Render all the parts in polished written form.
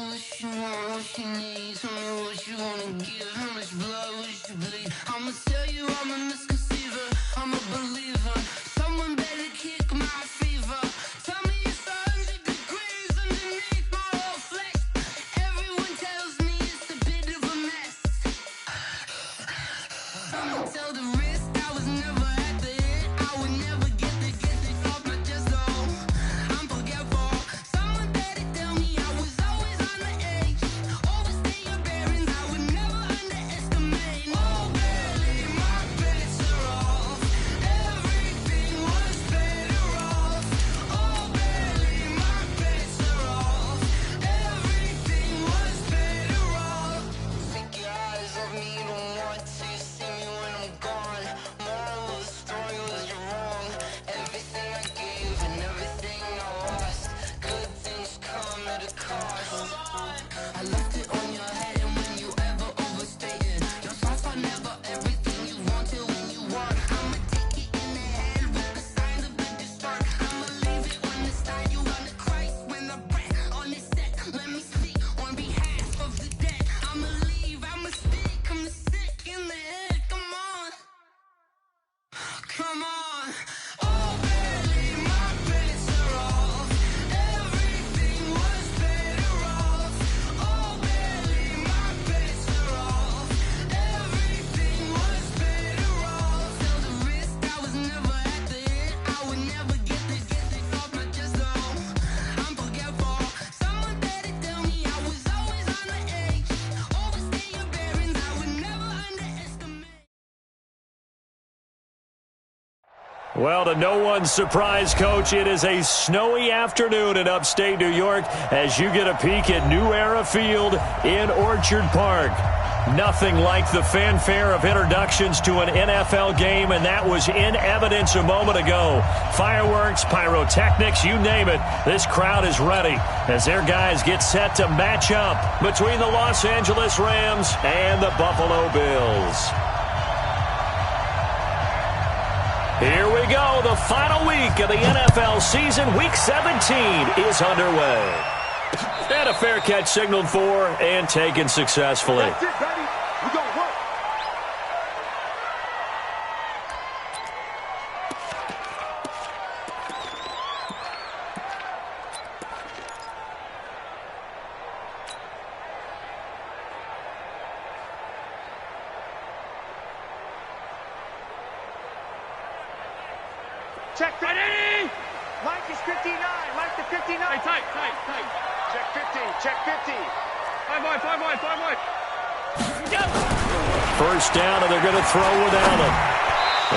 what you want, what you need. Tell me what you wanna give. How much blood would you bleed? I'ma tell you I'm a misconceiver. I'm a believer. Someone better kick my fever. Tell me it's 100 degrees underneath my whole flesh. Everyone tells me it's a bit of a mess. I'ma tell the risk I was never at the hit. I would never get this off my chest though. I'm forgetful. Someone better tell me I was always on the edge. Overstay your bearings, I would never underestimate. Oh, barely, my bets are off. Everything was better off. Oh, barely, my bets are off. Everything was better off. Think your eyes of me don't want to see me when I'm gone. Moral of the story was you're wrong. Everything I gave and everything I lost. Good things come at a cost. I left it on your head, and when you ever overstay it, your thoughts are never everything you want till when you want. I'ma take it in the head with the signs of the distort. I'ma leave it on the side. You on the Christ when the breath on the set. Let me speak on behalf of the dead. I'ma leave, I'ma stick, I'm sick in the head. Come on, come on. Oh, barely, my bets are off. Everything was better off. Oh, barely, my bets are off. Everything was better off. Tell the risk I was never at the hit. I would never get this off my chest though. I'm forgetful. Someone better tell me I was always on the edge. Overstay your bearings, I would never underestimate. Well, to no one's surprise, Coach, it is a snowy afternoon in upstate New York as you get a peek at New Era Field in Orchard Park. Nothing like the fanfare of introductions to an NFL game, and that was in evidence a moment ago. Fireworks, pyrotechnics, you name it. This crowd is ready as their guys get set to match up between the Los Angeles Rams and the Buffalo Bills. Here we go. The final week of the NFL season. Week 17 is underway. And a fair catch signaled for and taken successfully. That's it, baby. We're going to work. Check 50. Mike is 59. Mike to 59. Hey, tight. Check 50. Check 50. 5 wide. First down, and they're going to throw without him.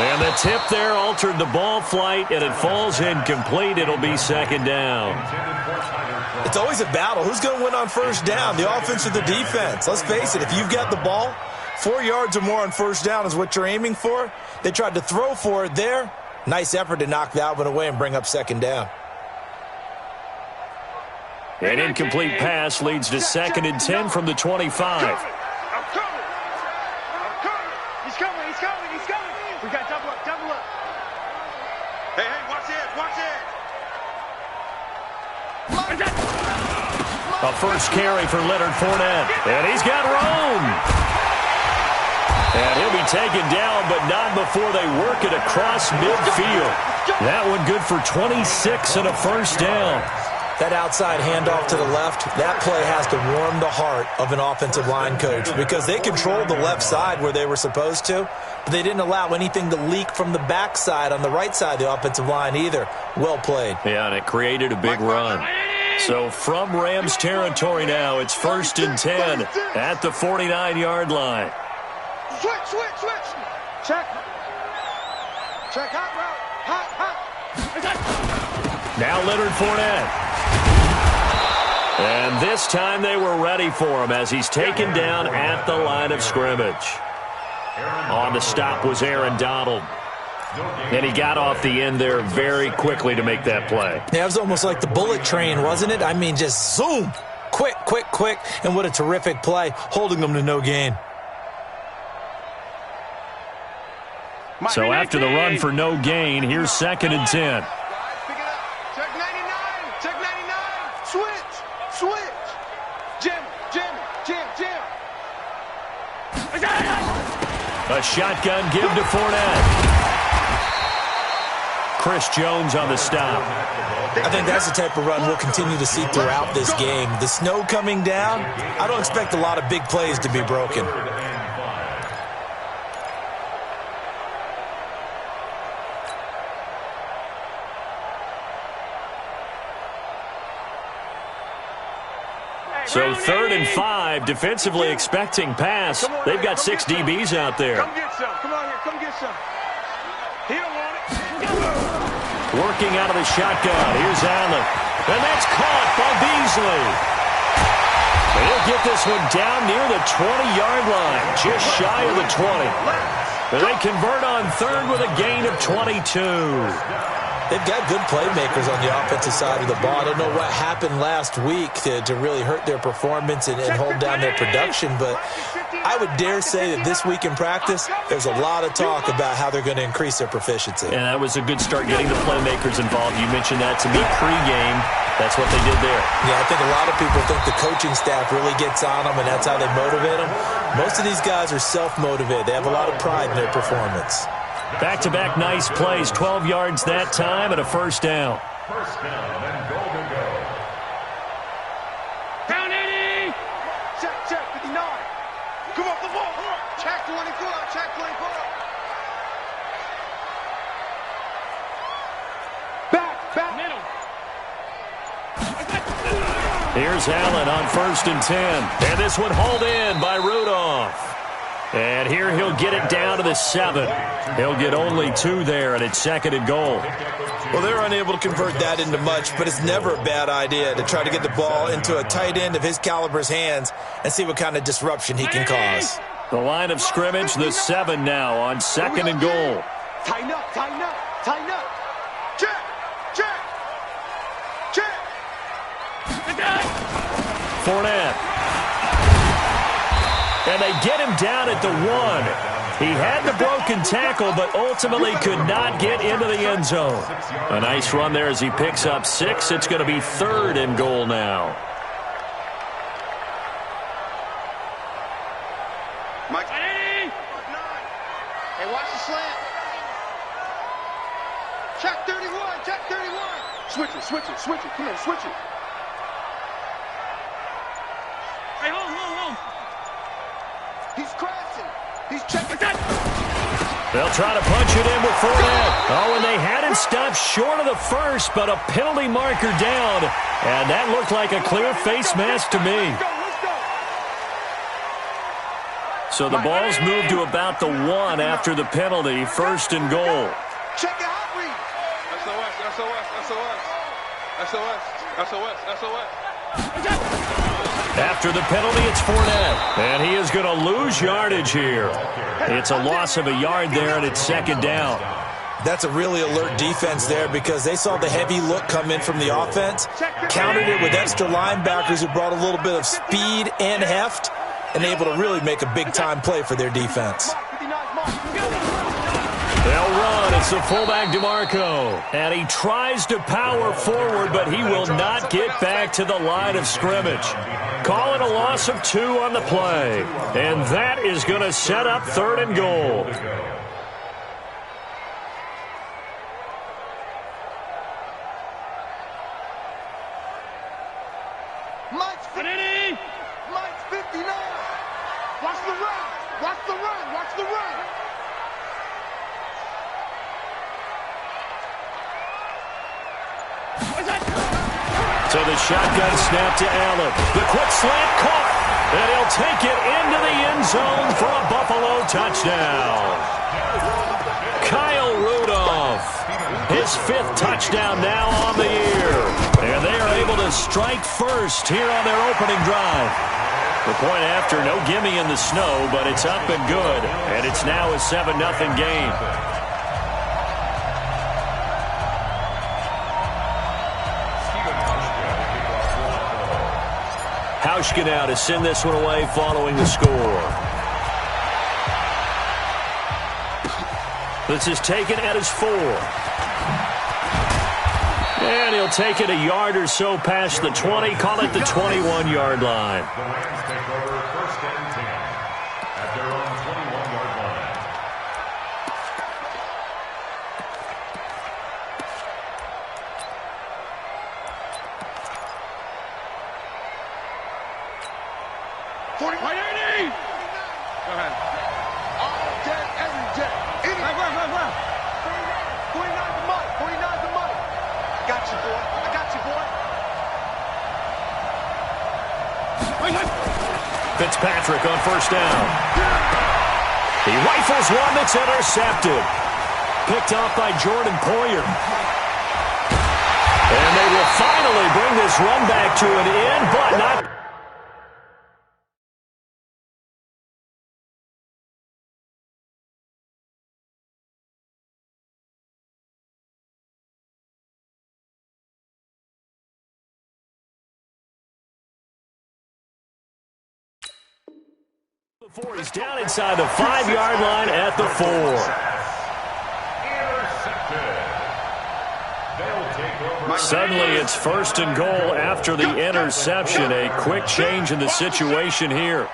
And the tip there altered the ball flight, and it falls incomplete. It'll be second down. It's always a battle. Who's going to win on first down, the offense or the defense? Let's face it, if you've got the ball, 4 yards or more on first down is what you're aiming for. They tried to throw for it there. Nice effort to knock that one away and bring up second down. An incomplete pass leads to second and 10 from the 25. I'm coming. He's coming. We got double up. Hey, watch it. A first carry for Leonard Fournette. And he's got room. And he'll be taken down, but not before they work it across midfield. That one good for 26 and a first down. That outside handoff to the left, that play has to warm the heart of an offensive line coach because they controlled the left side where they were supposed to, but they didn't allow anything to leak from the backside on the right side of the offensive line either. Well played. Yeah, and it created a big run. So from Rams territory now, it's first and 10 at the 49-yard line. Switch. Check hot route. Hot. Now Leonard Fournette. And this time they were ready for him as he's taken down at the line of scrimmage. On the stop was Aaron Donald. And he got off the end there very quickly to make that play. Yeah, it was almost like the bullet train, wasn't it? I mean, just zoom. Quick. And what a terrific play, holding them to no gain. So after the run for no gain, here's second and 10. Check 99. Switch. Jim, Jim, Jim, Jim. A shotgun give to Fournette. Chris Jones on the stop. I think that's the type of run we'll continue to see throughout this game. The snow coming down, I don't expect a lot of big plays to be broken. So 3rd and 5, defensively expecting pass. They've got 6 DBs out there. Come get some. Come on here. Come get some. He don't want it. Working out of the shotgun. Here's Allen. And that's caught by Beasley. He'll get this one down near the 20-yard line, just shy of the 20. They convert on 3rd with a gain of 22. They've got good playmakers on the offensive side of the ball. I don't know what happened last week to really hurt their performance and hold down their production, but I would dare say that this week in practice, there's a lot of talk about how they're going to increase their proficiency. And that was a good start getting the playmakers involved. You mentioned that to me pregame. That's what they did there. Yeah, I think a lot of people think the coaching staff really gets on them, and that's how they motivate them. Most of these guys are self-motivated. They have a lot of pride in their performance. Back-to-back nice plays, 12 yards that time and a first down. First down and go. Down 80. Check, 59. Come off the ball. Check 24. Check 24. Back. Middle. Here's Allen on 1st and 10. And this one hauled in by Rudolph. And here he'll get it down to the 7. He'll get only 2 there, and it's 2nd and goal. Well, they're unable to convert that into much, but it's never a bad idea to try to get the ball into a tight end of his caliber's hands and see what kind of disruption he can cause. The line of scrimmage, the 7 now on 2nd and goal. Tighten up. Check. Fournette. And they get him down at the 1. He had the broken tackle, but ultimately could not get into the end zone. A nice run there as he picks up 6. It's going to be 3rd and goal now. Mike. Hey, watch the slant. Check 31. Switch it. Come here, switch it. Hey, hold. He's crashing. He's checking. They'll try to punch it in with Fournette. Oh, and they had him stopped short of the first, but a penalty marker down. And that looked like a clear face mask to me. Let's go. So the ball's moved to about the 1 after the penalty, 1st and goal. Check it out, read. SOS. After the penalty, it's Fournette, and he is going to lose yardage here. It's a loss of a yard there, and it's 2nd down. That's a really alert defense there because they saw the heavy look come in from the offense, countered it with extra linebackers who brought a little bit of speed and heft, and able to really make a big-time play for their defense. They'll run. It's the fullback DeMarco. And he tries to power forward, but he will not get back to the line of scrimmage. Call it a loss of 2 on the play. And that is going to set up 3rd and goal. Mike's 59. Watch the run. So the shotgun snap to Allen. The quick slant caught. And he'll take it into the end zone for a Buffalo touchdown. Kyle Rudolph. His 5th touchdown now on the year. And they are able to strike first here on their opening drive. The point after, no gimme in the snow, but it's up and good. And it's now a 7-0 game. Hauschka now to send this one away following the score. This is taken at his 4. And he'll take it a yard or so past the 20, call it the 21-yard line. The Rams take over first and 10 at their own 21-yard line. Go ahead. All day, every day. Left. 49's the money. 49's the money. Got you, boy. I got you, boy. Fitzpatrick on first down. He rifles one that's intercepted. Picked off by Jordan Poyer. And they will finally bring this run back to an end, but not. Before he's down inside the 5-yard line at the 4. Suddenly it's first and goal after the interception. A quick change in the situation here.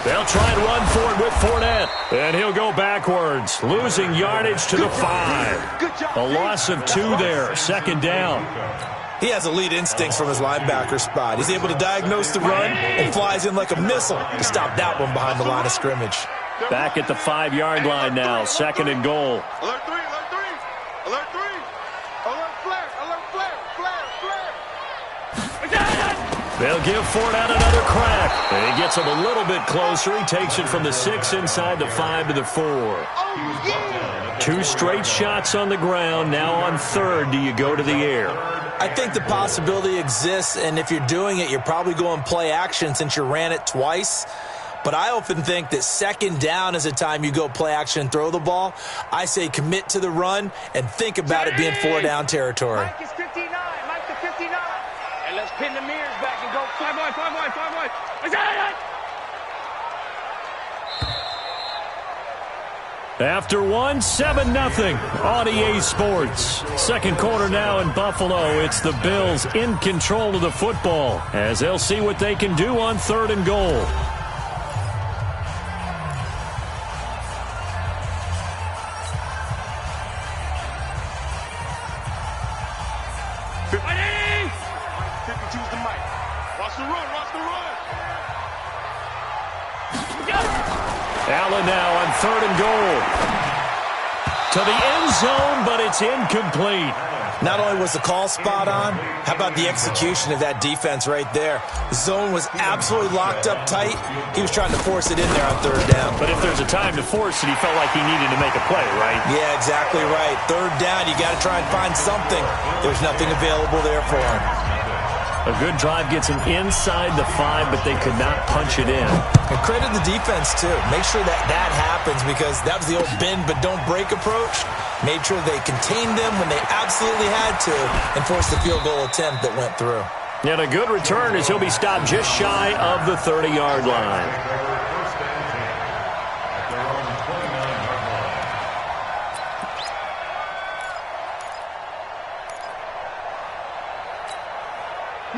They'll try and run for it with Fournette. And he'll go backwards, losing yardage to the 5. A loss of 2 there, second down. He has elite instincts from his linebacker spot. He's able to diagnose the run and flies in like a missile to stop that one behind the line of scrimmage. Back at the 5-yard line now, second and goal. Alert 3, alert 3. Alert 3. Alert flare, alert flare. They'll give Fournette another crack. And he gets him a little bit closer. He takes it from the 6 inside the 5 to the 4. Oh, yeah. 2 straight shots on the ground. Now on third, do you go to the air? I think the possibility exists, and if you're doing it, you're probably going play action since you ran it twice. But I often think that second down is a time you go play action and throw the ball. I say commit to the run and think about it being 4-down territory. Mike is 59. Mike to 59. And let's pin the mirrors back and go 5 wide. After one, 7-0 on EA Sports. Second quarter now in Buffalo. It's the Bills in control of the football as they'll see what they can do on third and goal. Choose the mic. Watch the run. Allen now on third and goal. To the end zone, but it's incomplete. Not only was the call spot on, how about the execution of that defense right there? The zone was absolutely locked up tight. He was trying to force it in there on third down. But if there's a time to force it, he felt like he needed to make a play, right? Yeah, exactly right. Third down, you got to try and find something. There's nothing available there for him. A good drive gets him inside the 5, but they could not punch it in. And credit the defense, too. Make sure that happens because that was the old bend but don't break approach. Made sure they contained them when they absolutely had to and forced the field goal attempt that went through. And a good return as he'll be stopped just shy of the 30-yard line.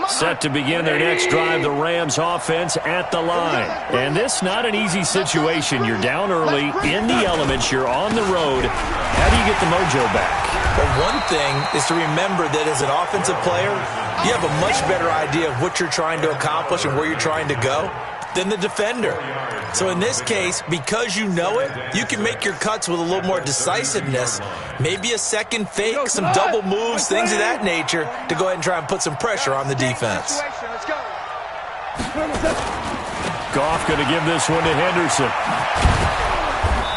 Set to begin their next drive, the Rams offense at the line. And this not an easy situation. You're down early, in the elements, you're on the road. How do you get the mojo back? Well, one thing is to remember that as an offensive player, you have a much better idea of what you're trying to accomplish and where you're trying to go than the defender. So in this case, because you know it, you can make your cuts with a little more decisiveness, maybe a second fake, some double moves, things of that nature, to go ahead and try and put some pressure on the defense. Goff going to give this one to Henderson.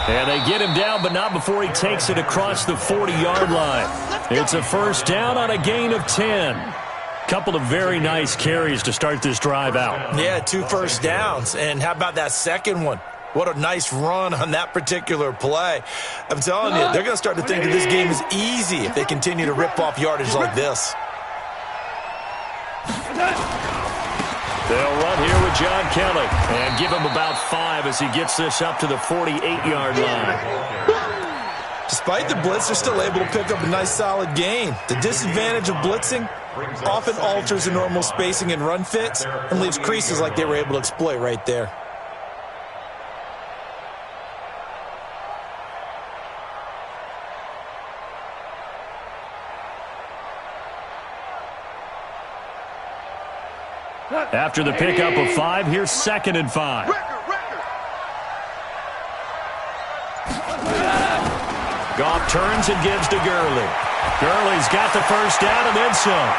And they get him down, but not before he takes it across the 40-yard line. It's a first down on a gain of 10. Couple of very nice carries to start this drive out. Yeah, 2 first downs. And how about that second one? What a nice run on that particular play. I'm telling you, they're going to start to think that this game is easy if they continue to rip off yardage like this. They'll run here with John Kelly and give him about 5 as he gets this up to the 48-yard line. Despite the blitz, they're still able to pick up a nice solid gain. The disadvantage of blitzing often alters the normal spacing and run fits and leaves creases like they were able to exploit right there. After the pickup of 5, here's 2nd and 5. Goff turns and gives to Gurley. Gurley's got the first down and then some.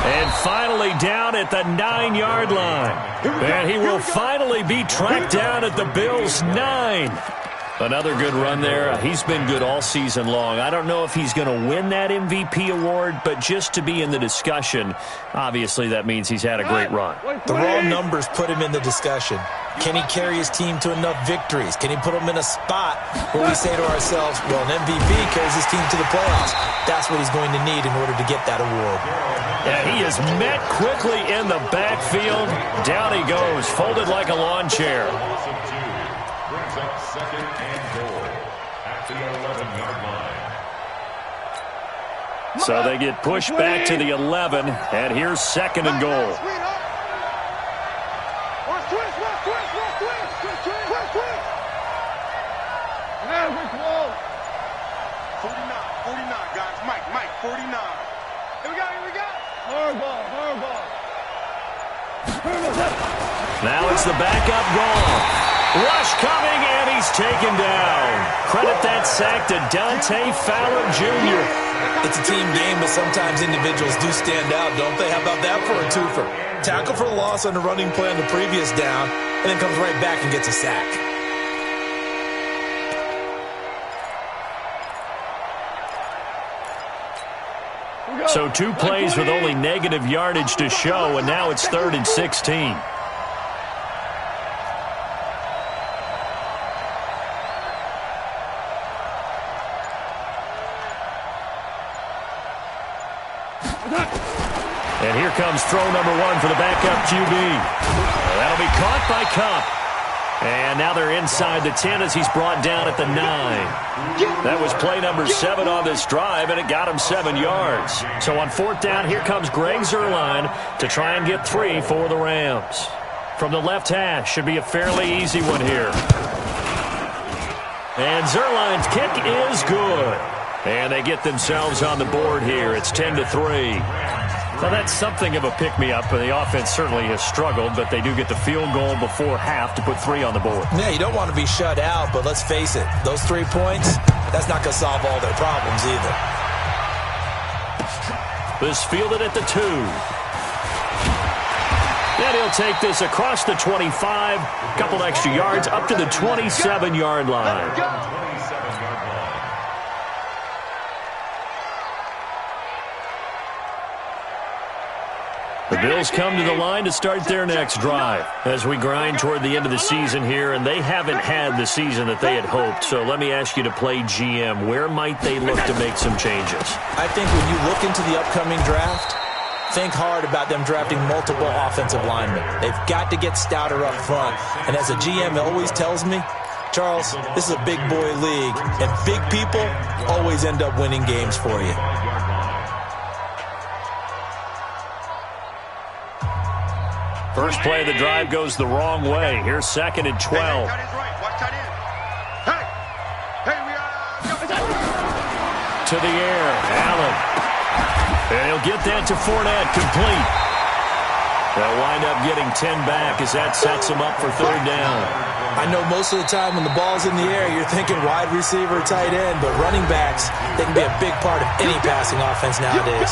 And finally down at the 9-yard line. And he will finally be tracked down at the Bills' 9. Another good run there. He's been good all season long. I don't know if he's going to win that MVP award, but just to be in the discussion, obviously that means he's had a great run. The raw numbers put him in the discussion. Can he carry his team to enough victories? Can he put them in a spot where we say to ourselves, well, an MVP carries his team to the playoffs. That's what he's going to need in order to get that award. Yeah, he is met quickly in the backfield. Down he goes, folded like a lawn chair. Brings up 2nd and goal at the 11-yard line. So they get pushed back to the 11, and here's 2nd and goal. Now it's the backup goal. Rush coming, and he's taken down. Credit that sack to Dante Fowler Jr. It's a team game, but sometimes individuals do stand out, don't they? How about that for a twofer? Tackle for a loss on the running play on the previous down, and then comes right back and gets a sack. So 2 plays with only negative yardage to show, and now it's 3rd and 16. And here comes throw number 1 for the backup QB. That'll be caught by Cup. And now they're inside the 10 as he's brought down at the 9. That was play number 7 on this drive, and it got him 7 yards. So on 4th down, here comes Greg Zuerlein to try and get 3 for the Rams. From the left hash, should be a fairly easy one here. And Zuerlein's kick is good. And they get themselves on the board here. It's 10-3. Well, that's something of a pick-me-up. The offense certainly has struggled, but they do get the field goal before half to put 3 on the board. Yeah, you don't want to be shut out, but let's face it, those 3 points, that's not going to solve all their problems either. This fielded at the 2. And he'll take this across the 25, a couple extra yards up to the 27-yard line. The Bills come to the line to start their next drive as we grind toward the end of the season here, and they haven't had the season that they had hoped. So let me ask you to play GM. Where might they look to make some changes? I think when you look into the upcoming draft, think hard about them drafting multiple offensive linemen. They've got to get stouter up front. And as a GM always tells me, Charles, this is a big boy league, and big people always end up winning games for you. First play of the drive goes the wrong way. Here's 2nd and 12. To the air, Allen. And he'll get that to Fournette, complete. They'll wind up getting 10 back as that sets him up for 3rd down. I know most of the time when the ball's in the air, you're thinking wide receiver, tight end, but running backs, they can be a big part of any passing offense nowadays.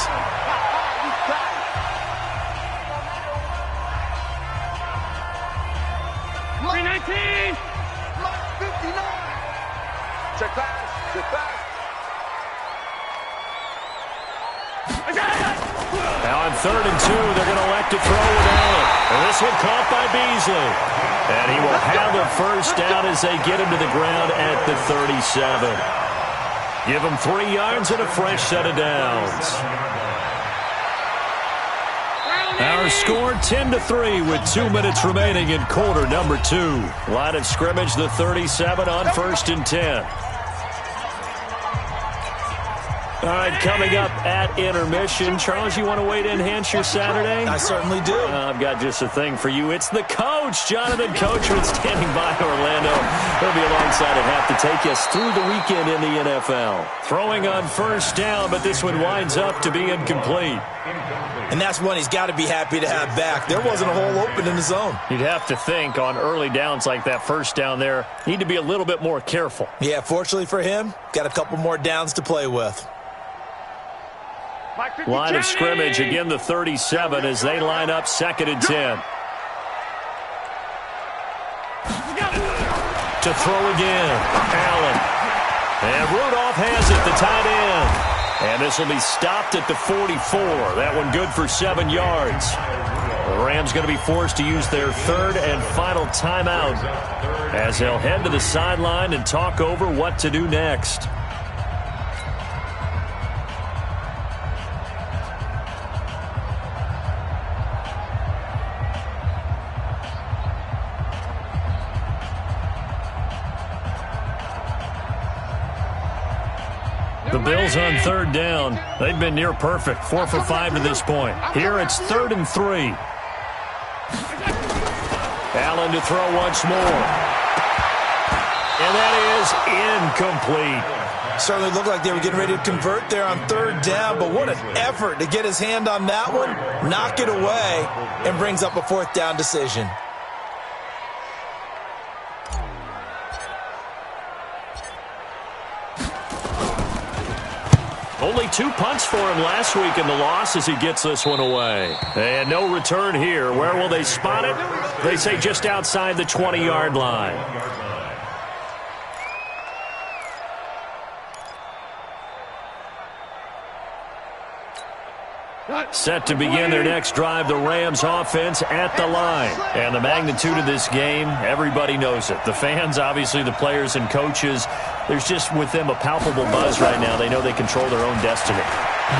Now on 3rd and 2, they're going to elect to throw with Allen. And this one caught by Beasley. And he will have a first down as they get him to the ground at the 37. Give him 3 yards and a fresh set of downs. Our score 10-3 with 2 minutes remaining in quarter number 2. Line of scrimmage, the 37 on 1st and 10. All right, coming up at intermission. Charles, you want to wait to enhance your Saturday? I certainly do. I've got just a thing for you. It's the coach, Jonathan Coachman, standing by Orlando. He'll be alongside at half to take us through the weekend in the NFL. Throwing on first down, but this one winds up to be incomplete. And that's one he's got to be happy to have back. There wasn't a hole open in the zone. You'd have to think on early downs like that first down there, need to be a little bit more careful. Yeah, fortunately for him, got a couple more downs to play with. Line of scrimmage, again the 37 as they line up 2nd and 10. To throw again, Allen. And Rudolph has it, the tight end. And this will be stopped at the 44. That one good for 7 yards. The Rams going to be forced to use their 3rd and final timeout as they'll head to the sideline and talk over what to do next. The Bills on 3rd down. They've been near perfect, 4 for 5 to this point. Here it's 3rd and 3. Allen to throw once more. And that is incomplete. Certainly looked like they were getting ready to convert there on 3rd down, but what an effort to get his hand on that one, knock it away, and brings up a 4th down decision. Only 2 punts for him last week in the loss as he gets this one away. And no return here. Where will they spot it? They say just outside the 20-yard line. Set to begin their next drive, the Rams offense at the line. And the magnitude of this game, everybody knows it. The fans, obviously the players and coaches, there's just with them a palpable buzz right now. They know they control their own destiny.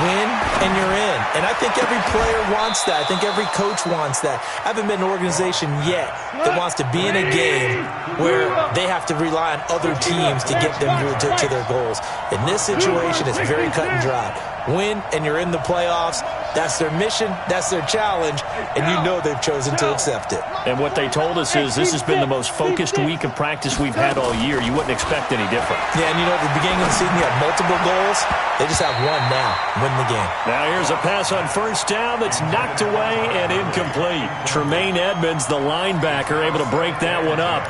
Win and you're in. And I think every player wants that. I think every coach wants that. I haven't been an organization yet that wants to be in a game where they have to rely on other teams to get them to their goals. In this situation, it's very cut and dry. Win and you're in the playoffs. That's their mission. That's their challenge. And you know they've chosen to accept it. And what they told us is this has been the most focused week of practice we've had all year. You wouldn't expect any different. Yeah, and you know, at the beginning of the season, you had multiple goals. They just have one now. Win the game. Now here's a pass on first down that's knocked away and incomplete. Tremaine Edmonds, the linebacker, able to break that one up.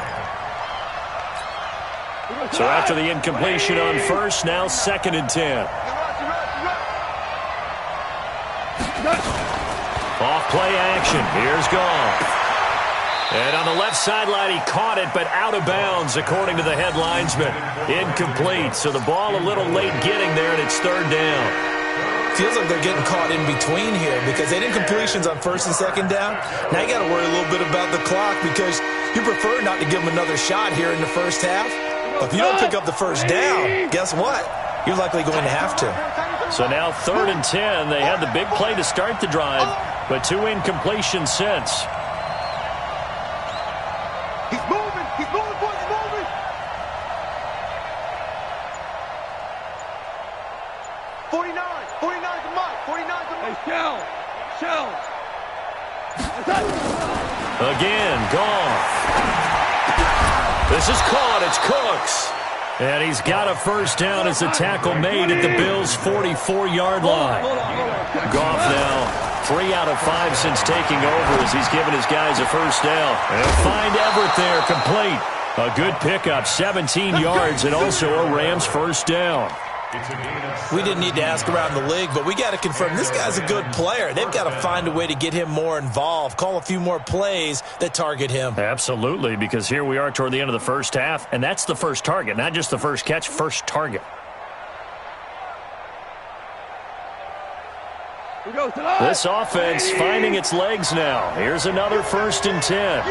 So after the incompletion on first, now 2nd and 10. Off play action. Here's Goff. And on the left sideline, he caught it, but out of bounds, according to the head linesman. Incomplete. So the ball a little late getting there, and it's 3rd down. Feels like they're getting caught in between here because they did incompletions on 1st and 2nd down. Now you got to worry a little bit about the clock because you prefer not to give them another shot here in the first half. But if you don't pick up the first down, guess what? You're likely going to have to. So now 3rd and 10. They had the big play to start the drive, but 2 incompletions since. He's moving. He's moving, boys. He's moving. 49. 49's a Mike. 49's a Mike. Hey, Shell. Again, Goff. This is caught. It's Cooks. And he's got a first down as the tackle made at the Bills' 44-yard line. Goff now 3 out of 5 since taking over as he's given his guys a first down. And find Everett there, complete. A good pickup, 17 yards, and also a Rams first down. We didn't need to ask around the league, but we got to confirm this guy's a good player. They've got to find a way to get him more involved, call a few more plays that target him. Absolutely, because here we are toward the end of the first half, and that's the first target, not just the first catch, first target. This offense finding its legs now. Here's another 1st and 10.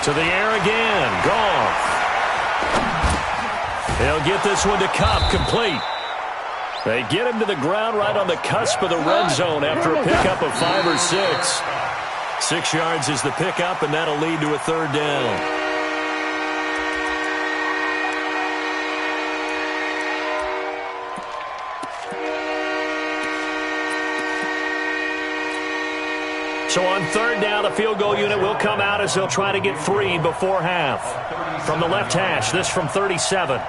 To the air again. Goff. He'll get this one to Kupp, complete. They get him to the ground right on the cusp of the red zone after a pickup of 5 or 6. 6 yards is the pickup, and that'll lead to a third down. So on third down, the field goal unit will come out as they'll try to get 3 before half. From the left hash, this from 37.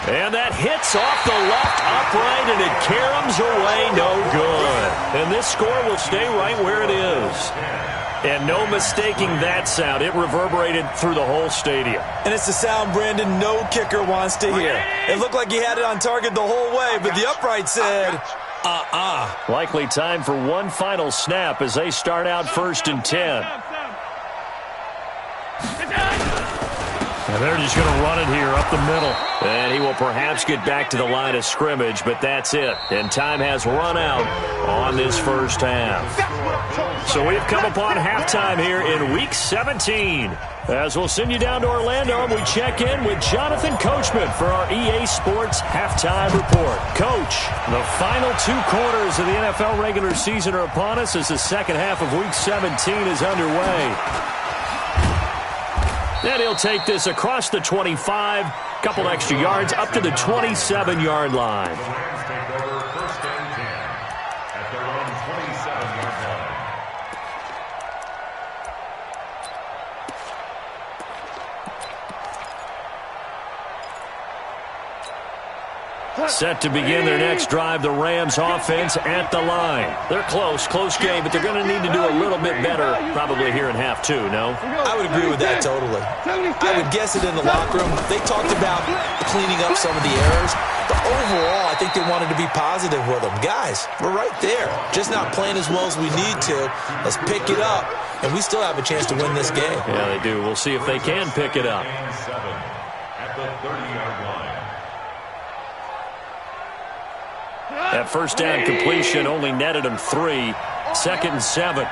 And that hits off the left upright, and it caroms away, no good. And this score will stay right where it is. And no mistaking that sound. It reverberated through the whole stadium. And it's the sound, Brandon, no kicker wants to hear. It looked like he had it on target the whole way, but the upright said, Likely time for one final snap as they start out 1st and 10. And they're just going to run it here up the middle. And he will perhaps get back to the line of scrimmage, but that's it. And time has run out on this first half. So we've come upon halftime here in Week 17. As we'll send you down to Orlando, and we check in with Jonathan Coachman for our EA Sports Halftime Report. Coach, the final 2 quarters of the NFL regular season are upon us as the second half of Week 17 is underway. And he'll take this across the 25, couple extra yards, up to the 27-yard line. Set to begin their next drive, the Rams offense at the line. They're close game, but they're going to need to do a little bit better probably here in half 2, no? I would agree with that totally. I would guess it in the locker room. They talked about cleaning up some of the errors, but overall, I think they wanted to be positive with them. Guys, we're right there. Just not playing as well as we need to. Let's pick it up, and we still have a chance to win this game. Yeah, they do. We'll see if they can pick it up. At the 30-yard line. That first down completion only netted him 3. 2nd and 7.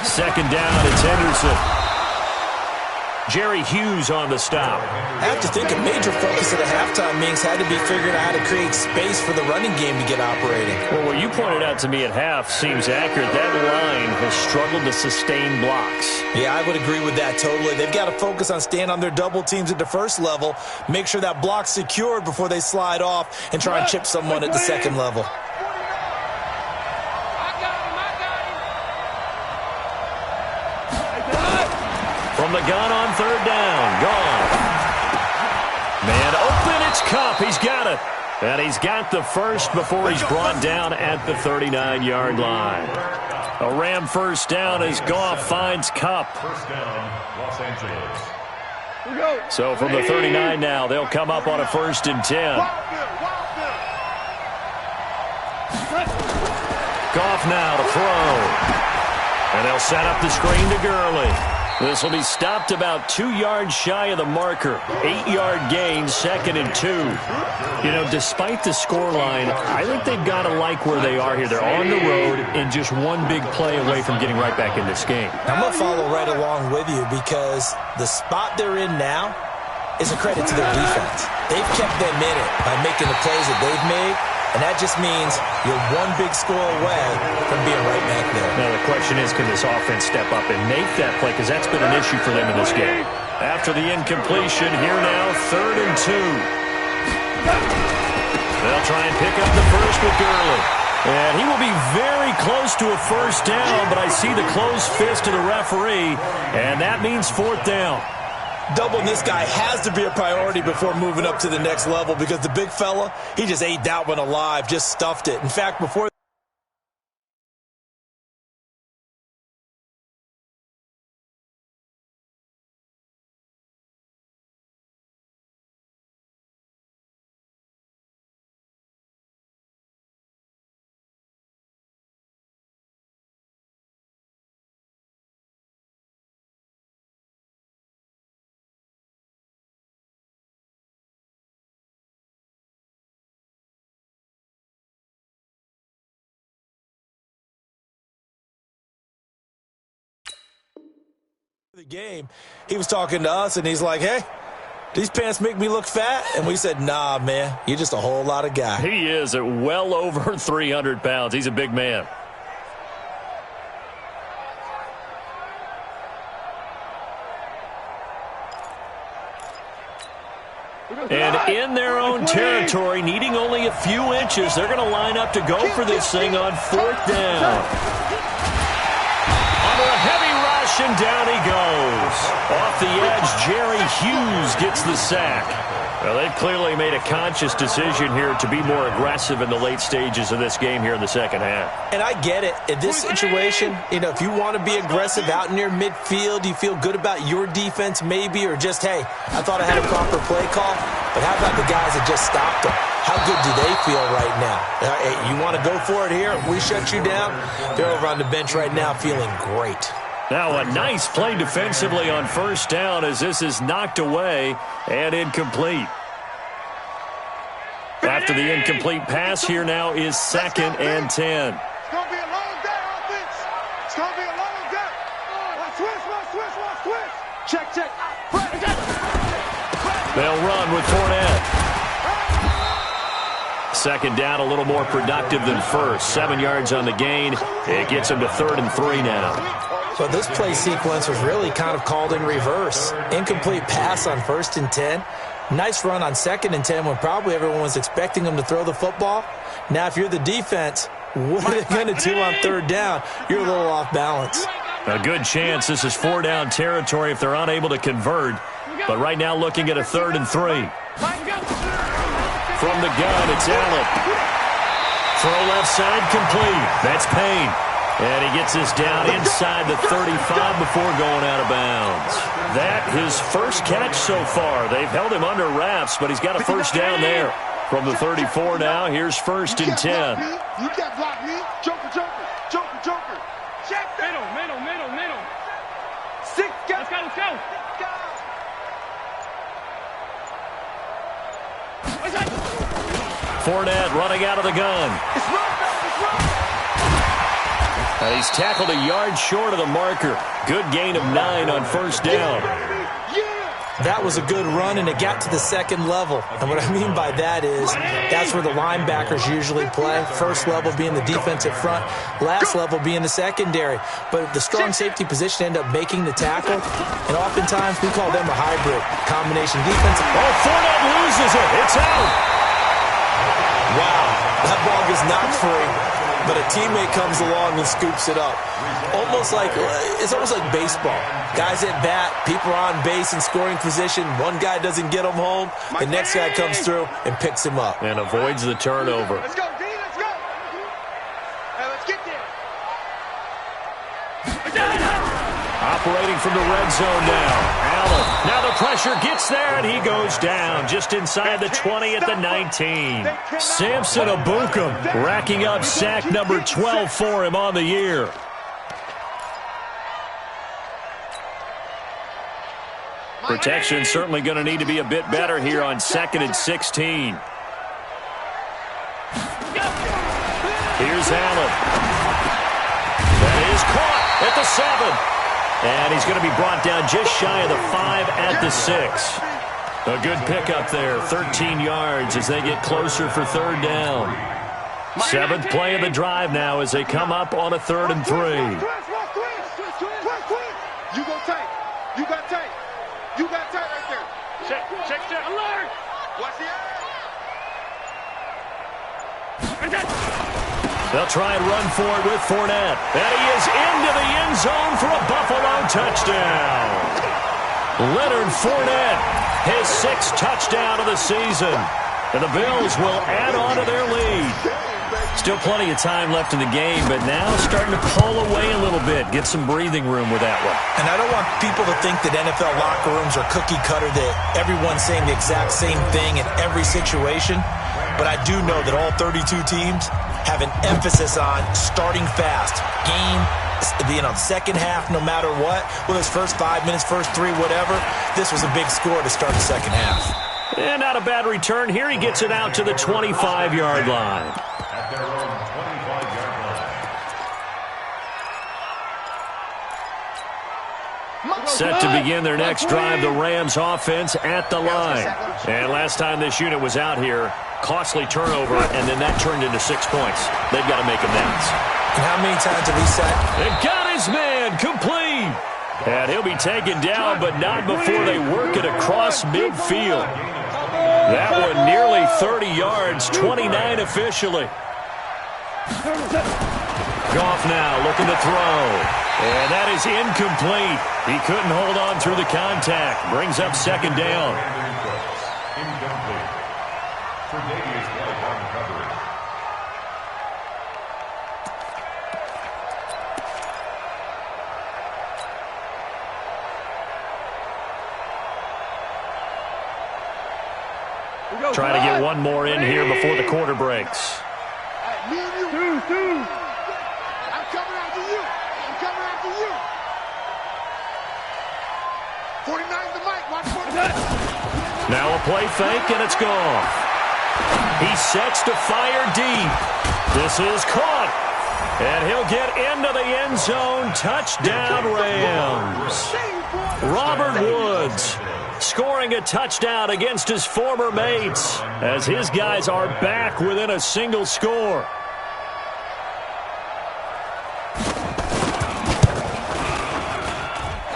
2nd down, it's Henderson. Jerry Hughes on the stop. I have to think a major focus at a halftime meetings had to be figuring out how to create space for the running game to get operating. Well, what you pointed out to me at half seems accurate. That line has struggled to sustain blocks. Yeah, I would agree with that totally. They've got to focus on staying on their double teams at the first level, make sure that block's secured before they slide off and try and chip someone at the second level. From the gun on third down. Gone. Man open, it's Kupp. He's got it. And he's got the first before he's brought down at the 39-yard line. A Ram first down as Goff finds Kupp. First down, Los Angeles. So from the 39 now, they'll come up on a 1st and 10. Goff now to throw. And they'll set up the screen to Gurley. This will be stopped about 2 yards shy of the marker. 8-yard gain, 2nd and 2. You know, despite the scoreline, I think they've got to like where they are here. They're on the road and just one big play away from getting right back in this game. I'm going to follow right along with you because the spot they're in now is a credit to their defense. They've kept them in it by making the plays that they've made, and that just means you're one big score away from being right back there. Now the question is, can this offense step up and make that play? Because that's been an issue for them in this game. After the incompletion, here now, 3rd and 2. They'll try and pick up the first with Gurley. And he will be very close to a first down, but I see the closed fist of the referee, and that means 4th down. Doubling this guy has to be a priority before moving up to the next level because the big fella, he just ate that one alive, just stuffed it. In fact, before the game, he was talking to us, and he's like, hey, these pants make me look fat? And we said, nah, man, you're just a whole lot of guy. He is at well over 300 pounds. He's a big man. And in their own territory, needing only a few inches, they're going to line up to go for this thing on 4th down. Under a heavy rush, and down he goes. Off the edge, Jerry Hughes gets the sack. Well, they've clearly made a conscious decision here to be more aggressive in the late stages of this game here in the second half. And I get it. In this situation, if you want to be aggressive out in your midfield, you feel good about your defense maybe, or just, hey, I thought I had a proper play call. But how about the guys that just stopped them? How good do they feel right now? Hey, you want to go for it here? We shut you down? They're over on the bench right now feeling great. Now a nice play defensively on 1st down as this is knocked away and incomplete. After the incomplete pass, here now is 2nd and 10. It's going to be a long day, offense. It's going to be a long day. Switch. Check. They'll run with Fournette. 2nd down, a little more productive than 1st. 7 yards on the gain. It gets him to 3rd and 3 now. So this play sequence was really kind of called in reverse. Incomplete pass on 1st and 10. Nice run on 2nd and 10 when probably everyone was expecting him to throw the football. Now, if you're the defense, what are they going to do on 3rd down? You're a little off balance. A good chance this is 4 down territory if they're unable to convert. But right now looking at a 3rd and 3. From the gun, it's Allen. Throw left side complete. That's Payne. And he gets this down inside the 35 before going out of bounds. That his first catch so far. They've held him under wraps, but he's got a 1st down there. From the 34 now, here's 1st and 10. You can't block me. Joker. Check middle. 6 guys. Let's go. Fournette running out of the gun. It's run. And he's tackled a yard short of the marker. Good gain of 9 on 1st down. That was a good run, and it got to the 2nd level. And what I mean by that is that's where the linebackers usually play. 1st level being the defensive front, last level being the secondary. But the strong safety position end up making the tackle, and oftentimes we call them a hybrid combination defense. Oh, Fournette loses it. It's out. Wow, that ball gets knocked free, but a teammate comes along and scoops it up. It's almost like baseball. Guys at bat, people are on base in scoring position. One guy doesn't get him home. The next guy comes through and picks him up. And avoids the turnover. Let's go, D. Let's go. Hey, let's get there. Operating from the red zone now. Allen. Now the pressure gets there, and he goes down just inside the 20 at the 19. Samson Ebukam racking up sack number 12 for him on the year. Protection certainly going to need to be a bit better here on 2nd and 16. Here's Allen. That is caught at the 7. And he's going to be brought down just shy of the 5 at the 6. A good pickup there, 13 yards as they get closer for 3rd down. 7th play of the drive now as they come up on a 3rd and 3. You go tight. You got tight. You got tight right there. Check. Alert. Watch the eye. They'll try and run for it with Fournette. And he is into the end zone for a Buffalo touchdown. Leonard Fournette, his 6th touchdown of the season. And the Bills will add on to their lead. Still plenty of time left in the game, but now starting to pull away a little bit. Get some breathing room with that one. And I don't want people to think that NFL locker rooms are cookie cutter, that everyone's saying the exact same thing in every situation. But I do know that all 32 teams have an emphasis on starting fast. Game being on 2nd half no matter what. Whether it's first 5 minutes, first 3, whatever. This was a big score to start the 2nd half. And not a bad return. Here he gets it out to the 25-yard line. At their own 25-yard line. Set to begin their next drive, the Rams offense at the line. And last time this unit was out here, costly turnover, and then that turned into 6 points. They've got to make amends. And how many times have we said? They got his man complete. And he'll be taken down, but not before they work it across midfield. That one nearly 30 yards, 29 officially. Goff now looking to throw. And that is incomplete. He couldn't hold on through the contact. Brings up second down. Incomplete. Tre'Davious White on coverage. Trying to get one more in here before the quarter breaks. Me and you. I'm coming after you. I'm coming after you. 49's the mic. Watch 49. Now a play fake, and it's gone. He sets to fire deep. This is caught. And he'll get into the end zone. Touchdown, Rams. Robert Woods scoring a touchdown against his former mates as his guys are back within a single score.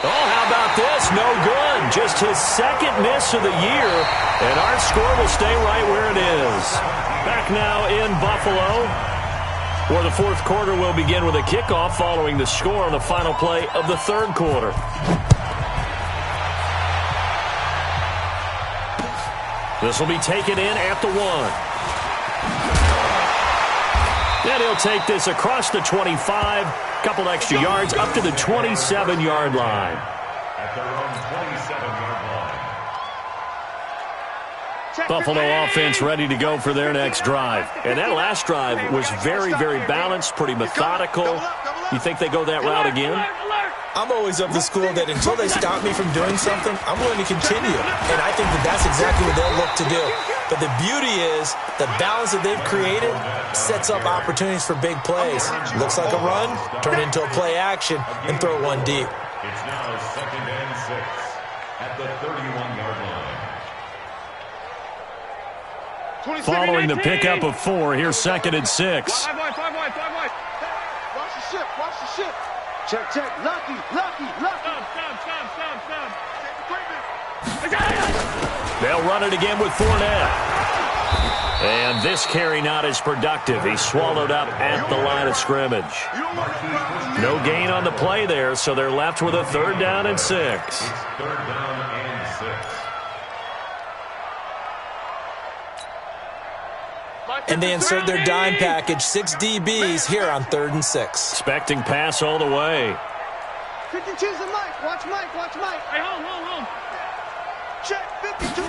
Oh, how about this? No good. Just his second miss of the year, and our score will stay right where it is. Back now in Buffalo, where the fourth quarter will begin with a kickoff following the score on the final play of the third quarter. This will be taken in at the 1. And he'll take this across the 25, couple extra yards up to the 27-yard line. At their own 27-yard line. Buffalo offense ready to go for their next drive. And that last drive was very, very balanced, pretty methodical. You think they go that route again? I'm always of the school that until they stop me from doing something, I'm going to continue. And I think that that's exactly what they'll look to do. But the beauty is the balance that they've created sets up opportunities for big plays. Looks like a run, turn into a play action, and throw one deep. It's now 2nd and 6 at the 31-yard line. Following the pickup of 4, here's 2nd and 6. Watch the ship. Watch the ship. Check. Lucky. Stop. They'll run it again with Fournette. And this carry not as productive. He's swallowed up at the line of scrimmage. No gain on the play there, so they're left with a 3rd down and 6. It's 3rd down and 6. And they insert their dime package, 6 DBs here on 3rd and 6. Expecting pass all the way. 52's the mic. Watch Mike. Hey, hold. Check 52.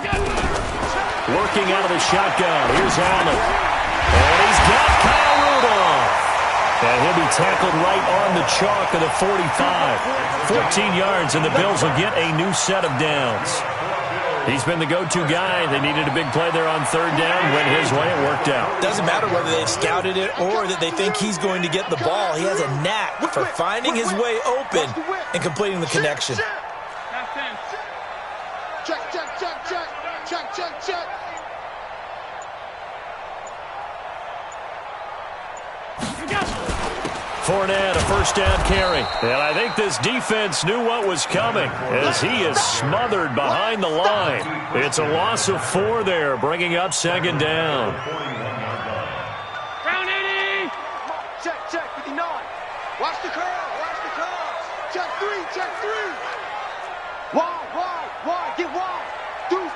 Working out of the shotgun. Here's Allen. And he's got Kyle Rudolph. And he'll be tackled right on the chalk of the 45. 14 yards, and the Bills will get a new set of downs. He's been the go-to guy. They needed a big play there on 3rd down. Went his way. It worked out. Doesn't matter whether they've scouted it or that they think he's going to get the ball. He has a knack for finding his way open and completing the connection. Check. Fournette, a 1st down carry. And I think this defense knew what was coming as he is smothered behind the line. It's a loss of 4 there, bringing up 2nd down. Round 80. Check 59. Watch the curve. Check 3. Wide. Get wide. Deuce.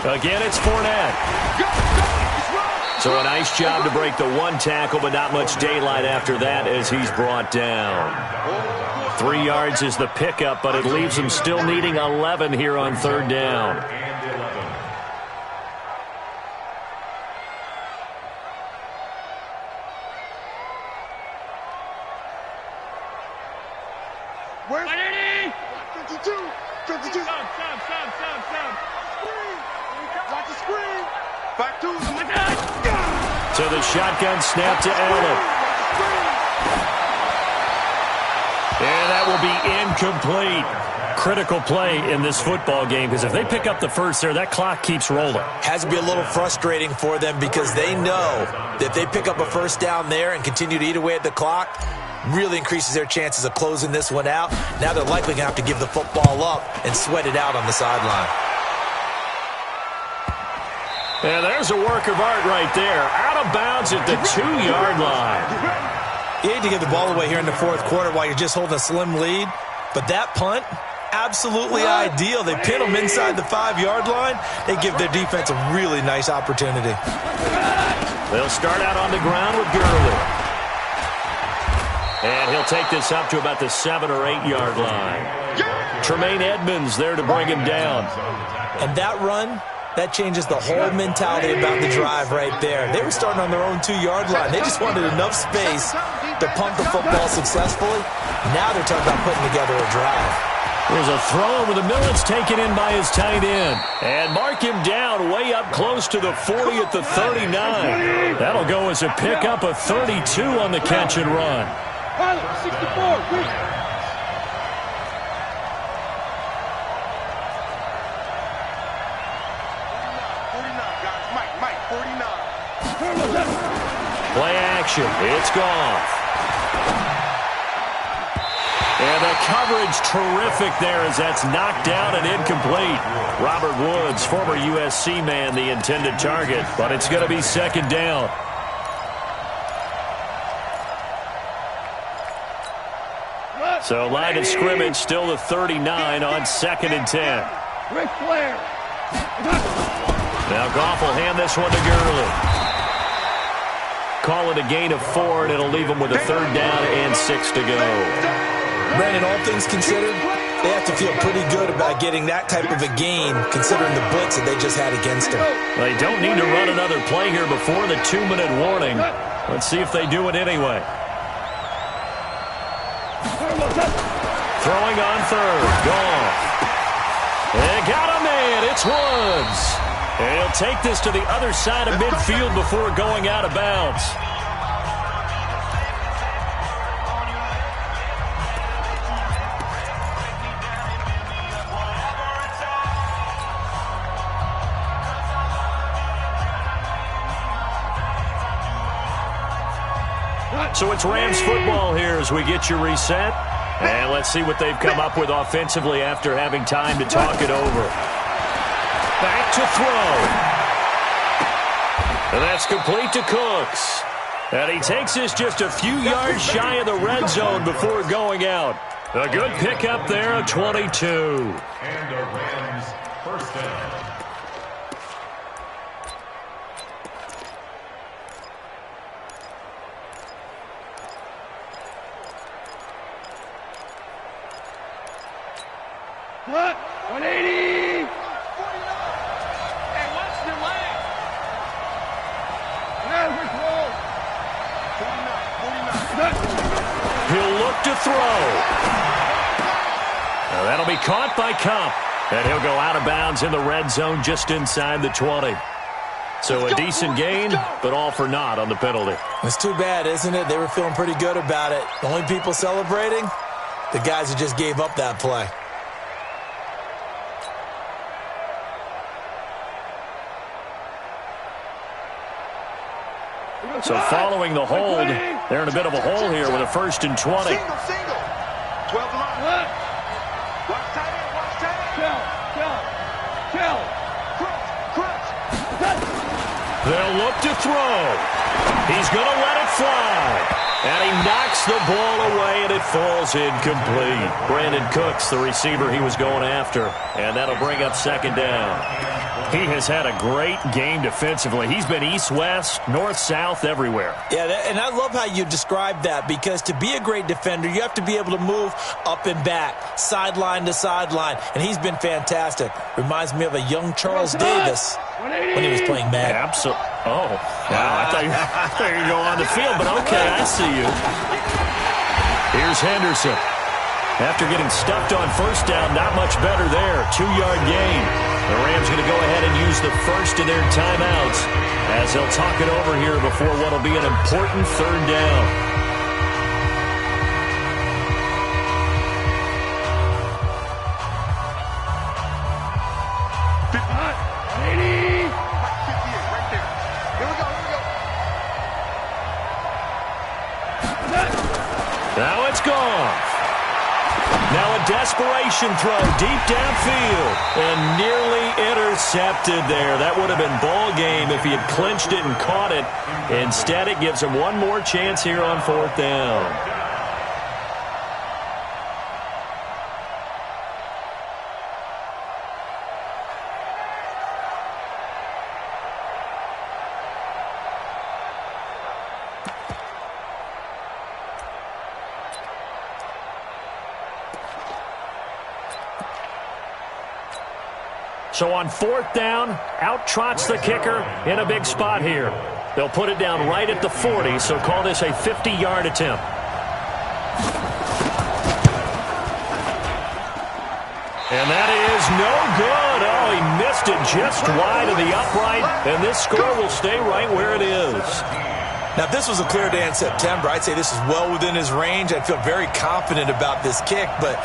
Again, it's Fournette. Go. So a nice job to break the 1 tackle, but not much daylight after that as he's brought down. 3 yards is the pickup, but it leaves him still needing 11 here on 3rd down. Where's 52? Stop. Watch the screen. Back to him. To the shotgun snap to Allen. be incomplete. Critical play in this football game, because if they pick up the first there, that clock keeps rolling. Has to be a little frustrating for them because they know that if they pick up a first down there and continue to eat away at the clock, really increases their chances of closing this one out. Now they're likely going to have to give the football up and sweat it out on the sideline. And there's a work of art right there. Out of bounds at the 2-yard line. You hate to give the ball away here in the fourth quarter while you're just holding a slim lead, but that punt, absolutely ideal. They pin them inside the 5-yard line. They give their defense a really nice opportunity. They'll start out on the ground with Gurley. And he'll take this up to about the 7 or 8-yard line. Tremaine Edmonds there to bring him down. And that run, that changes the whole mentality about the drive right there. They were starting on their own 2-yard line. They just wanted enough space to punt the football successfully. Now they're talking about putting together a drive. There's a throw over the middle. It's taken in by his tight end. And mark him down way up close to the 40 at the 39. That'll go as a pickup of 32 on the catch and run. 64. Play action. It's gone. And the coverage terrific there as that's knocked down and incomplete. Robert Woods, former USC man, the intended target, but it's going to be second down. So line of scrimmage still the 39 on 2nd and 10. Ric Flair. Now Goff will hand this one to Gurley. Call it a gain of 4, and it'll leave them with a 3rd down and 6 to go. Brandon, all things considered, they have to feel pretty good about getting that type of a gain considering the blitz that they just had against them. They don't need to run another play here before the 2-minute warning. Let's see if they do it anyway. Throwing on 3rd. Goff. They got a man. It's Woods. And he'll take this to the other side of midfield before going out of bounds. So it's Rams football here as we get you reset. And let's see what they've come up with offensively after having time to talk it over. Back to throw. And that's complete to Cooks. And he takes this just a few yards shy of the red zone before going out. A good pickup there, a 22. And a Rams first down. What? 180. Hey, what's the leg? He'll look to throw. Now that'll be caught by Cup. And he'll go out of bounds in the red zone just inside the 20. So a decent gain, but all for naught on the penalty. It's too bad, isn't it? They were feeling pretty good about it. The only people celebrating, the guys who just gave up that play. So following the hold, they're in a bit of a hole here with a 1st and 20. Single. 12 line. Watch tight end. Kill. Crunch. They'll look to throw. He's going to let it fly. And he knocks the ball away, and it falls incomplete. Brandon Cooks, the receiver he was going after. And that'll bring up 2nd down. He has had a great game defensively. He's been east-west, north-south, everywhere. Yeah, and I love how you describe that because to be a great defender, you have to be able to move up and back, sideline to sideline, and he's been fantastic. Reminds me of a young Charles Davis when he was playing Madden. Absolutely. Oh, wow. I thought you were going on the field, but okay, I see you. Here's Henderson. After getting stuffed on 1st down, not much better there. 2-yard gain. The Rams going to go ahead and use the first of their timeouts as they'll talk it over here before what will be an important 3rd down. Now it's gone. Now a desperation throw deep downfield and nearly intercepted there. That would have been ball game if he had clinched it and caught it. Instead, it gives him one more chance here on 4th down. So on 4th down, out trots the kicker in a big spot here. They'll put it down right at the 40, so call this a 50-yard attempt. And that is no good. Oh, he missed it just wide of the upright, and this score will stay right where it is. Now, if this was a clear day in September, I'd say this is well within his range. I'd feel very confident about this kick, but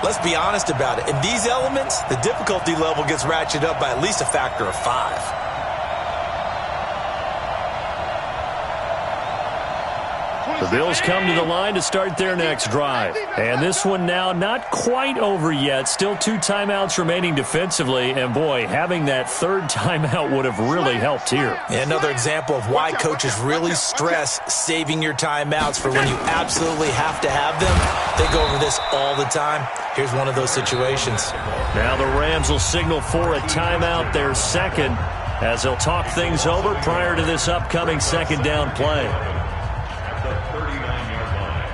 let's be honest about it. In these elements, the difficulty level gets ratcheted up by at least a factor of 5. The Bills come to the line to start their next drive. And this one now not quite over yet. Still 2 timeouts remaining defensively. And, boy, having that 3rd timeout would have really helped here. Another example of why coaches really stress saving your timeouts for when you absolutely have to have them. They go over this all the time. Here's one of those situations. Now the Rams will signal for a timeout, their second, as they'll talk things over prior to this upcoming 2nd down play. At the 39-yard line.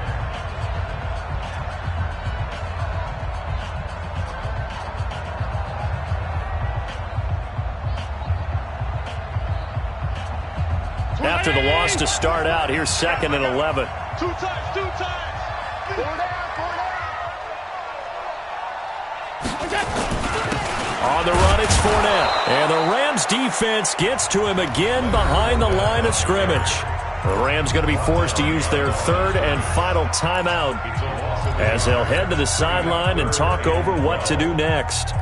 After the loss to start out, here's 2nd and 11. 2 times, 2 times. 4 down, 4 down. On the run, it's Fournette. And the Rams defense gets to him again behind the line of scrimmage. The Rams going to be forced to use their 3rd and final timeout as they'll head to the sideline and talk over what to do next.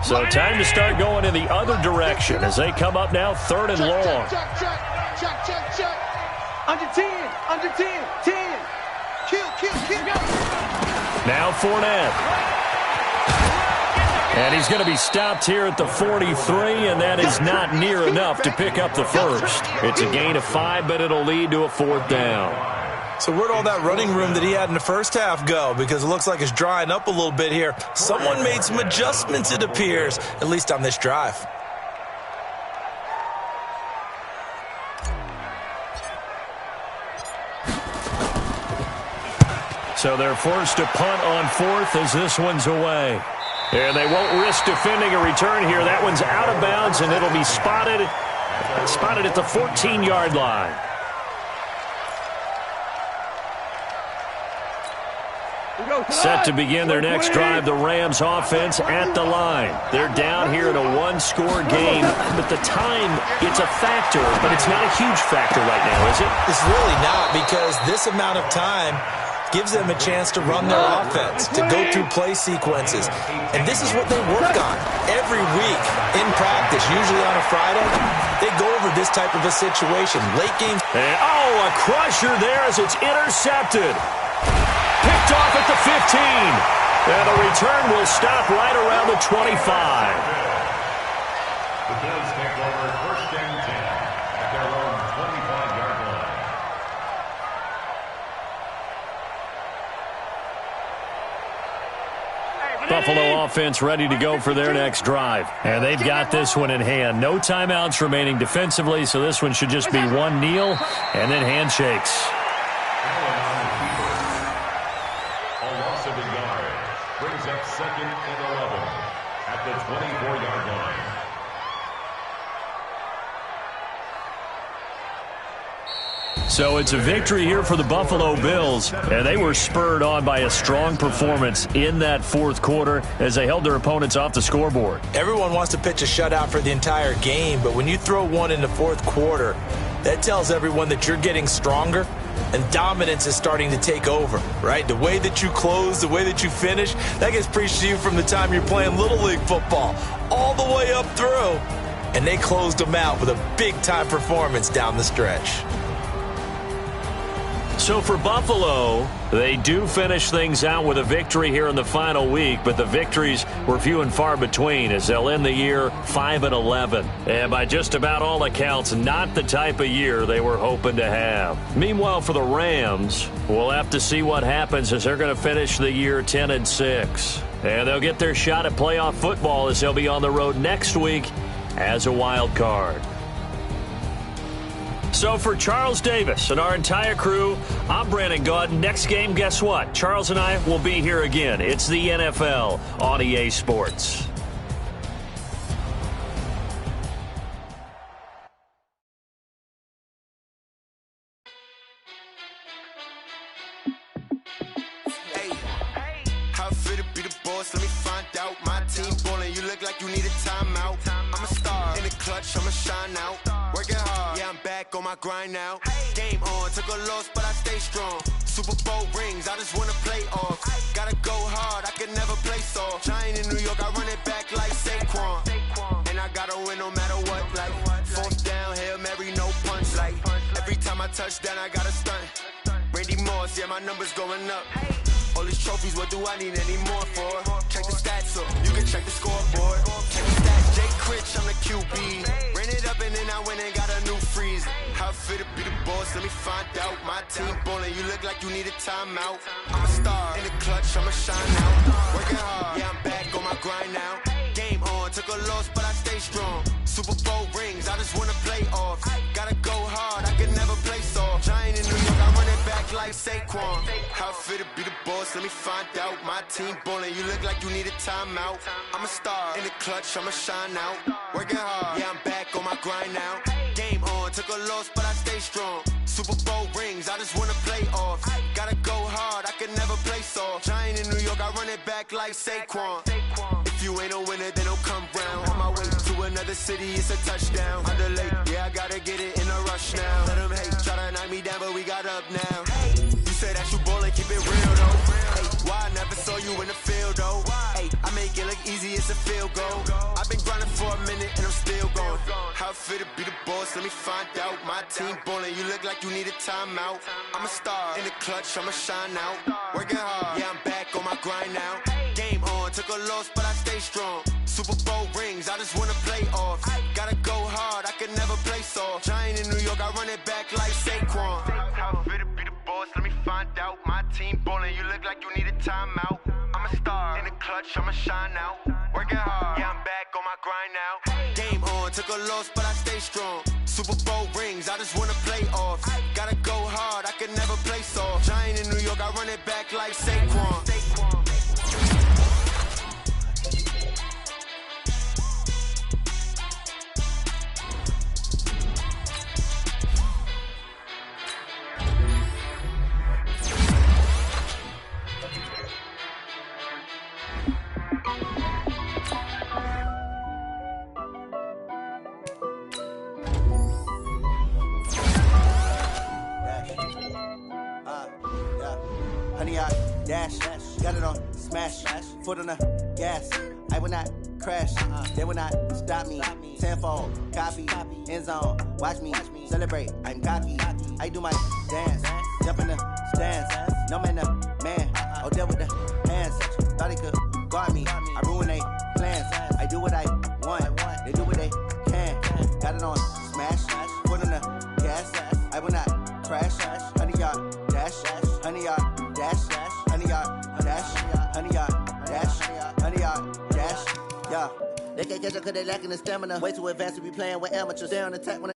So time to start going in the other direction as they come up now 3rd and long. Check. Under 10, under 10, 10. Kill, go. Now Fournette. And he's going to be stopped here at the 43, and that is not near enough to pick up the first. It's a gain of 5, but it'll lead to a 4th down. So where'd all that running room that he had in the first half go? Because it looks like it's drying up a little bit here. Someone made some adjustments, it appears, at least on this drive. So they're forced to punt on 4th as this one's away. And they won't risk defending a return here. That one's out of bounds, and it'll be spotted at the 14-yard line. Set to begin their next drive, the Rams offense at the line. They're down here in a 1-score game, but the time, it's a factor, but it's not a huge factor right now, is it? It's really not, because this amount of time gives them a chance to run their offense, to go through play sequences. And this is what they work on every week in practice, usually on a Friday. They go over this type of a situation. Late games. And, a crusher there as it's intercepted. Picked off at the 15. And the return will stop right around the 25. The Bills take over 1st and 10 at their own 25-yard line. Buffalo offense ready to go for their next drive. And they've got this one in hand. No timeouts remaining defensively, so this one should just be one kneel and then handshakes. A loss of a yard brings up 2nd and 11 at the 24-yard line. So it's a victory here for the Buffalo Bills, and they were spurred on by a strong performance in that 4th quarter as they held their opponents off the scoreboard. Everyone wants to pitch a shutout for the entire game, but when you throw one in the 4th quarter, that tells everyone that you're getting stronger and dominance is starting to take over, right? The way that you close, the way that you finish, that gets preached to you from the time you're playing Little League football all the way up through. And they closed them out with a big-time performance down the stretch. So for Buffalo, they do finish things out with a victory here in the final week, but the victories were few and far between as they'll end the year 5-11. And by just about all accounts, not the type of year they were hoping to have. Meanwhile, for the Rams, we'll have to see what happens as they're going to finish the year 10-6. And they'll get their shot at playoff football as they'll be on the road next week as a wild card. So for Charles Davis and our entire crew, I'm Brandon Gaudin. Next game, guess what? Charles and I will be here again. It's the NFL on EA Sports. How fit to be the boss? Let me find out. My team ballin', you look like you need a timeout. I'm a star in the clutch, I'ma shine out. Working hard, yeah, I'm back on my grind now. Game on, took a loss, but I stay strong. Super Bowl rings, I just wanna play off. Gotta go hard, I can never play soft. Giant in New York, I run it back like Saquon. And I gotta win no matter what, like fourth down, Hail Mary, no punch. Like every time I touch down, I gotta stunt. Randy Moss, yeah, my numbers going up. All these trophies, what do I need any more for? Check the stats up, you can check the scoreboard. Check the stats, Jake Critch, I'm the QB. Ran it up and then I went and got a new freeze. How fit to be the boss, let me find out. My team ballin', you look like you need a timeout. I'm a star in the clutch, I'ma shine out. Working hard, yeah, I'm back on my grind now. Game on, took a loss, but I stay strong. Super Bowl rings, I just wanna play off. Gotta go hard, I can never play soft. Giant in New York, I run it back like Saquon. How fit to be the boss, let me find out. My team ballin', you look like you need a timeout. I'm a star in the clutch, I'ma shine out. Working hard, yeah, I'm back on my grind now. Game on, took a loss, but I stay strong. Super Bowl rings, I just wanna play off. Gotta go hard, I can never play soft. Giant in New York, I run it back like Saquon. If you ain't a winner, then don't come round. On my way to another city, it's a touchdown. Underlay, yeah, I gotta get it in a rush now. Let them hate, try to knock me down, but we got up now. You say that you ballin', keep it real though. Hey, why I never saw you in the field though? Hey, I make it look easy, it's a field goal. I've been grinding for a minute and I'm still going. How fit to be the boss, let me find out. My team ballin', you look like you need a timeout. I'm a star in the clutch, I'ma shine out. Working hard, yeah, I'm back on my grind now. Game on, took a loss, but I stay strong. Super Bowl rings, I just wanna play off. Gotta go hard, I can never play soft. Giant in New York, I run it back like Saquon. How fit to be the boss, let me find out. My team ballin', you look like you need a timeout. I'm a star in the clutch, I'ma shine out. Working hard, yeah, I'm back on my grind now. Game on, took a loss, but I stay strong. Super Bowl rings, I just wanna play off. Gotta go hard, I can never play soft. Giant in New York, I run it back like Saquon. Honey, I dash, got it on smash, foot on the gas. I will not crash, they will not stop me. Tenfold, copy, end zone, watch me celebrate. I'm cocky, I do my dance, jump in the stands. No man, the man, oh, there with the hands. Thought he could guard me, I ruin they plans. I do what I want, they do what they can. Got it on smash, foot on the gas. I will not crash, honey, y'all dash, honey, y'all dash, honey, y'all dash, honey, y'all dash, honey, y'all dash, yeah. They can't catch up cause they lacking the stamina. Way too advanced to be playing with amateurs. Stay on attack when